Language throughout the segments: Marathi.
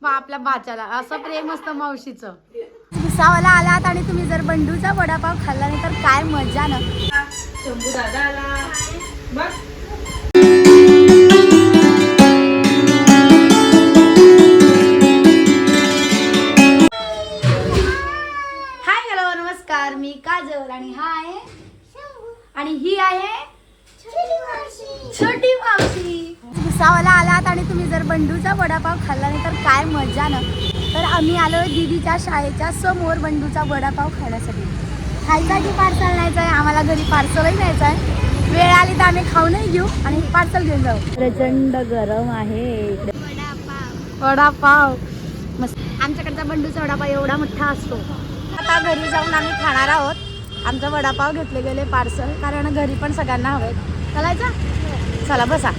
आपल्या बाच्याला असं प्रेम असतं मावशीचं. भुसावळला आलात आणि तुम्ही जर बंडूचा वडापाव खाल्ला नाही तर काय मजा ना. शंभू दादा आला बघ. हाय हॅलो नमस्कार, मी काजल आणि हा आहे आणि ही आहे छोटी मावशी. भुसावळला आलात आणि तुम्ही जर बंडूचा वडापाव खाल्ला नाही तर काय मजा ना. तर आम्ही आलो दीदीच्या शाळेच्या समोर बंडूचा वडापाव खाण्यासाठी. खायचा की पार्सल न्यायचं आहे, आम्हाला घरी पार्सलही न्यायचं आहे. वेळ आली तर आम्ही खाऊनही घेऊ आणि पार्सल घेऊन जाऊ. प्रचंड गरम आहे वडापाव मस्त. आमच्याकडचा बंडूचा वडापाव एवढा मोठा असतो. आता घरी जाऊन आम्ही खाणार आहोत. आमचा वडापाव घेतले गेले पार्सल, कारण घरी पण सगळ्यांना हवेत. चालायचं? चला बसा.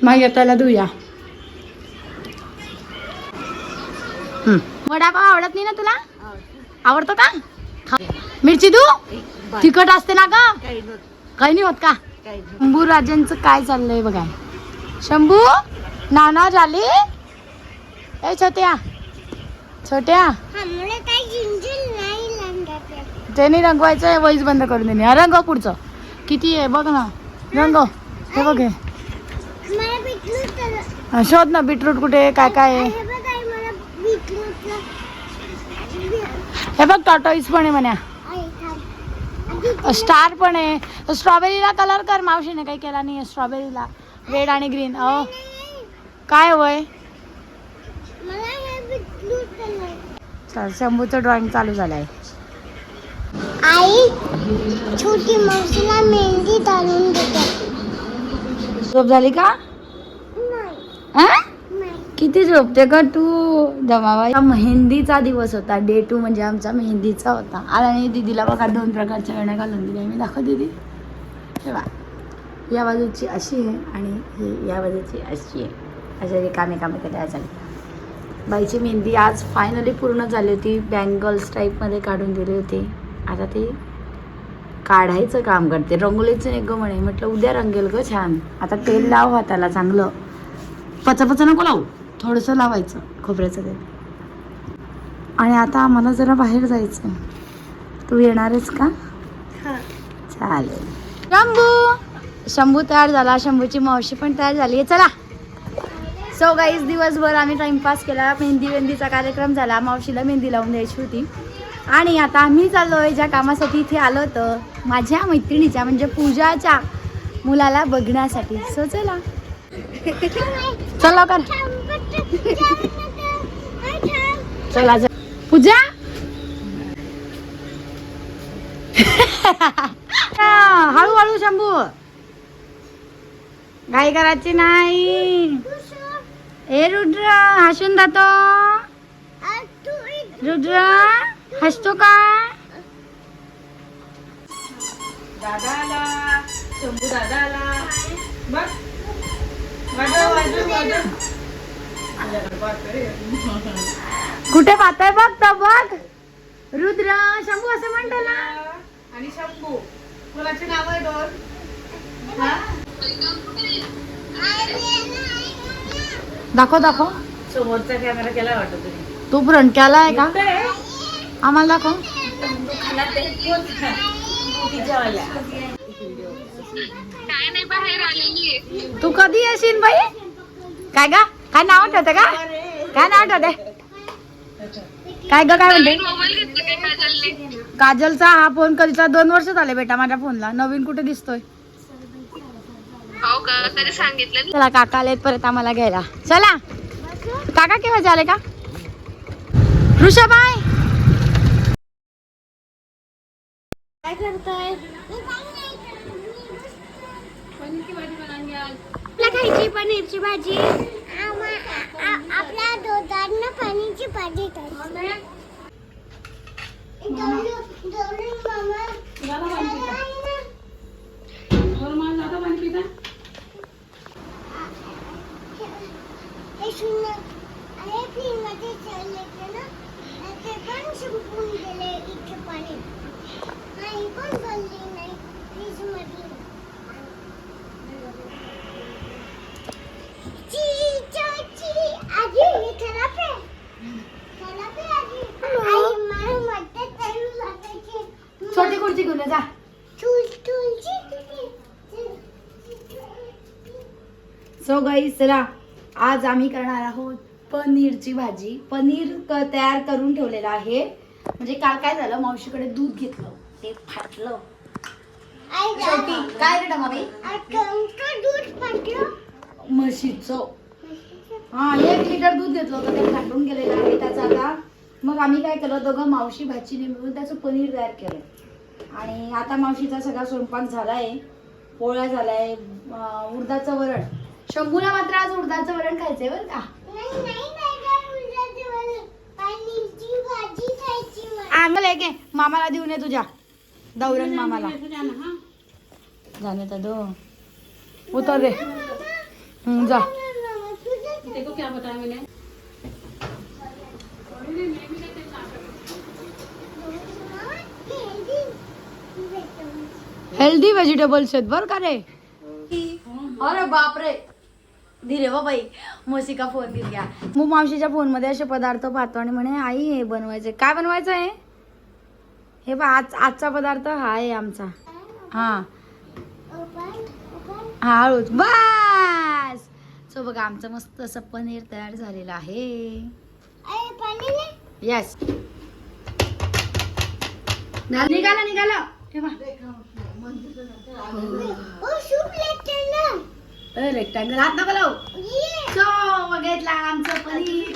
मग त्याला धुया. वडापाव आवडत नाही ना तुला? आवडतो का? मिरची तू तिखट असते ना का? काही नाही होत का? शंभू राजांचं काय चाललंय बघा. शंभू नाना झाली ए छोट्या छोट्या ते नाही रंगवायचं. वहीच बंद करून देणे. रंग पुढचं किती आहे बघ ना. रंग हे बघ. शोध ना बीटरूट कुठे काय काय आहे. हे बघ टॉटॉईस पण आहे म्हणा. स्टार पण आहे. स्ट्रॉबेरीला कलर कर. मावशीने काही केला नाही स्ट्रॉबेरीला. रेड आणि ग्रीन. काय वय शंभूचं ड्रॉइंग चालू झालंय. आई छोटी मावशीला मेहंदी घालून देते. झोप झाली का? किती झोपते का तू? जमावा. मेहंदीचा दिवस होता. डे 2 म्हणजे आमचा मेहंदीचा होता. आणि दीदीला बघा 2 प्रकारच्या वेण्या घालून दिल्या. मी दाखव दीदी. तेव्हा या बाजूची अशी आहे आणि ही या बाजूची अशी आहे. अशा रिकामे तयार झाली. बाईची मेहंदी आज फायनली पूर्ण झाली होती. बँगल्स टाईपमध्ये काढून दिली होती. आता ती काढायचं काम करते. रंगोलीचं एक ग म्हणे. म्हटलं उद्या रंगेल ग छान. आता तेल लाव हाताला चांगलं. पचा नको लावू. थोडंसं लावायचं खोबऱ्याचं तेल. आणि आता आम्हाला जरा बाहेर जायचं. तू येणारच का? चालेल. शंभू तयार झाला. शंभूची मावशी पण तयार झाली. चला. सो गाईज दिवसभर आम्ही टाइमपास केला. मेहंदीचा कार्यक्रम झाला. मावशीला मेहंदी लावून द्यायची होती. आणि आता आम्ही चाललोय ज्या कामासाठी इथे आलो होतं माझ्या मैत्रिणीच्या म्हणजे पूजाच्या मुलाला बघण्यासाठी. सो चला चला कर. चला पूजा. हळूहळू शंभू. घाई करायची नाही. ए रुद्र हसून जातो. रुद्र हसतो का? दादा आला. शंभू दादा आला बघ. वाजव वाजव वाजव. कुठे पाहताय बघ तर बघ. रुद्र शंभू असं म्हणतो ना. आणि शंभू कोणाचे नाव आहे दोन? दाखव दाखव. समोरचा कॅमेरा केला वाटत तुम्ही. तू फ्रंट केला आहे का? आम्हाला दाखव. तू कधी येशील बाई? काय गा? काय नाव ठेवते का? काय नाव ठेवते? काय ग काय म्हणते? काजलचा हा फोन कधीचा 2 वर्ष झाले बेटा माझ्या फोनला. नवीन कुठे दिसतोय? चला काका आलेत परत आम्हाला घ्यायला. चला. काका केव्हा झाले का? ऋषभाई काय करताय? खायची पनीरची भाजी. आपल्या दोघांना पनीरची भाजी खायची. ते पण संपून गेले इथे पाणी. नाही पण भरली नाही फ्रीज मध्ये. ची चाची आजी गाईस चला आज आम्ही करणार आहोत पनीरची भाजी. पनीर तयार करून ठेवलेलं आहे. म्हणजे काल काय झालं, मावशीकडे दूध घेतलं, ते फाटलं शेवटी. काय रे डमाबाई? दूध फाटलं म्हशीचं. हा 1 लिटर दूध घेतलं होतं, ते फाटून गेलेलं आहे त्याचं. आता मग आम्ही काय केलं, दोघं मावशी भाचीने मिळून त्याचं पनीर तयार केलं. आणि आता मावशीचा सगळा स्वयंपाक झालाय, पोळ्या झालाय, उडदाचं वरण. शंभूला मात्र आज उडदाचं वरण खायचंय बरं का. आम्हाला घे, मामाला देऊन ये तुझ्या दौरंग मामाला. जाने तर दो उतर रे. जा. देखो क्या बताया मैंने. हेल्दी व्हेजिटेबल्स आहेत बरं का रे. अरे बापरे, दिले व बाई. मौसी का फोन दिल गया. मग मावशीच्या फोन मध्ये असे पदार्थ पाहतो आणि म्हणे आई हे बनवायचे. काय बनवायचं आहे हे बा. आजचा पदार्थ हा आहे आमचा. हा हळूच बस. सो बघा आमचं मस्त असं पनीर तयार झालेलं आहे. येस निघाला निघाला. रेक्टँगल हात नको लावू. सो बघितला आमचं पनीर.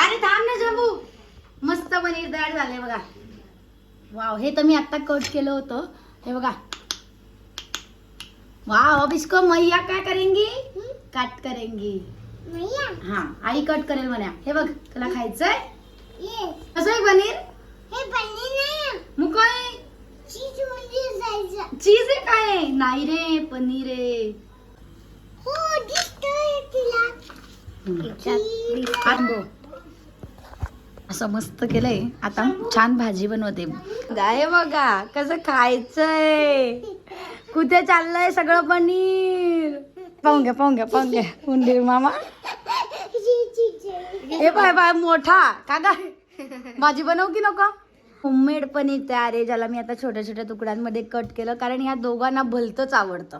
अरे थांब ना शंभू, मस्त पनीर तयार झालंय बघा. वाव, हे तर मी आता कट केलं होतं. हे बघा. वाव, अब इसको मैया काय करेंगी, कट करेंगी. हा आई कट करेल म्हणा. हे बघ तुला खायचंय. कसं आहे पनीर? मग काय चीज आहे काय? नाही रे पनीर आहे. असं मस्त केलंय. आता छान भाजी बनवते. गाय बघा कसं खायचंय. कुठे चाललंय सगळं पनीर. पाहून घ्या पाहून घ्या पाहून घ्या. उंदीर मामा हे बाय बाय मोठा काका. भाजी बनवू की नको. होममेड पनीर तयार आहे, ज्याला मी आता छोट्या छोट्या तुकड्यांमध्ये कट केलं, कारण या दोघांना भलतंच आवडतं.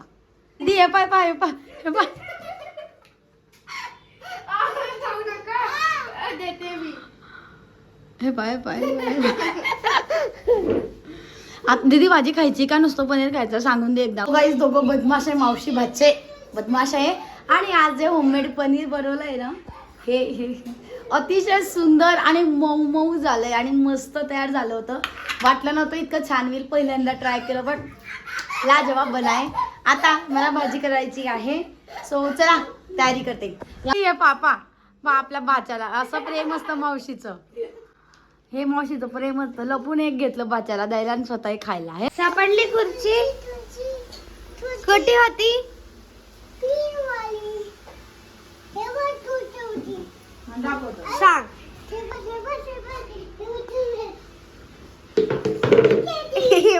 हे पाय पाय पाय हे पाय. देते मी. हे पाय पाय. आता दीदी भाजी खायची का नुसतं पनीर खायचं सांगून दे एकदा. गाईस दोघं बदमाश आहे, मावशी भाचे बदमाश आहे. आणि आज जे होममेड पनीर बनवलंय ना, हे अतिशय सुंदर आणि मऊ मऊ झालंय आणि मस्त तयार झालं होतं. वाटलं नव्हतं इतकं छान होईल. पहिल्यांदा ट्राय केलं पण लाजवाब बनाय. आता मला भाजी करायची आहे. सो चला तयारी करते. ये पापा आपल्या बाच्याला असं प्रेम असतं मावशीचं. हे मावशीचं प्रेम असतं. लपून एक घेतलं बाच्याला द्यायला आणि स्वतः खायला. हे सापडली खुर्ची. कुठे होती? सांग.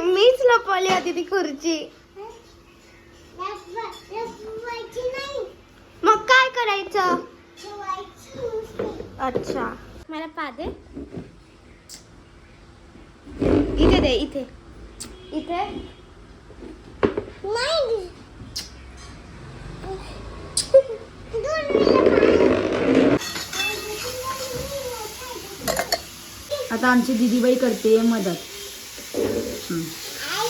मीच लपवली होती ती खुर्ची. मग काय करायचं? अच्छा मला पादे इथे दे. इथे इथे नाही. आता आमची दिदीबाई करते मदत.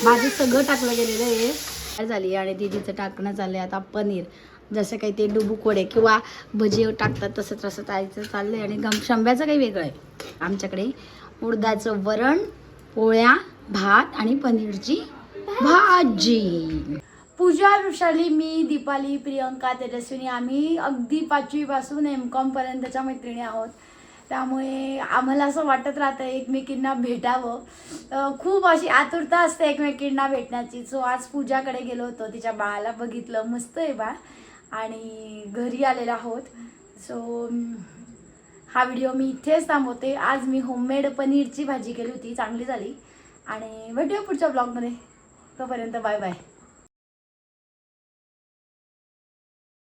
भाजी सगळं टाकलं गेलेलं आहे झाली आणि दिदीचं टाकणं चाललंय आता पनीर. जसं काही ते डुबुक वडे किंवा भजी टाकतात तसं तसं जायचं चाललंय. आणि शंभ्याचं काही वेगळं आहे. आमच्याकडे उडदाचं वरण, पोळ्या, भात आणि पनीरची भाजी. पूजा, वृषाली, मी, दीपाली, प्रियंका, तेजस्विनी आम्ही अगदी 5वी पासून M.Com पर्यंतच्या मैत्रिणी आहोत. त्यामुळे आम्हाला असं वाटत राहतं एकमेकींना भेटावं. खूप अशी आतुरता असते एकमेकींना भेटण्याची. सो आज पूजाकडे गेलो होतो, तिच्या बाळाला बघितलं. मस्त आहे बाळ. आणि घरी आलेलो आहोत. सो हा व्हिडिओ मी इथेच थांबवते. आज मी होममेड पनीरची भाजी केली होती, चांगली झाली. आणि भेटूया पुढच्या ब्लॉगमध्ये. तोपर्यंत बाय बाय.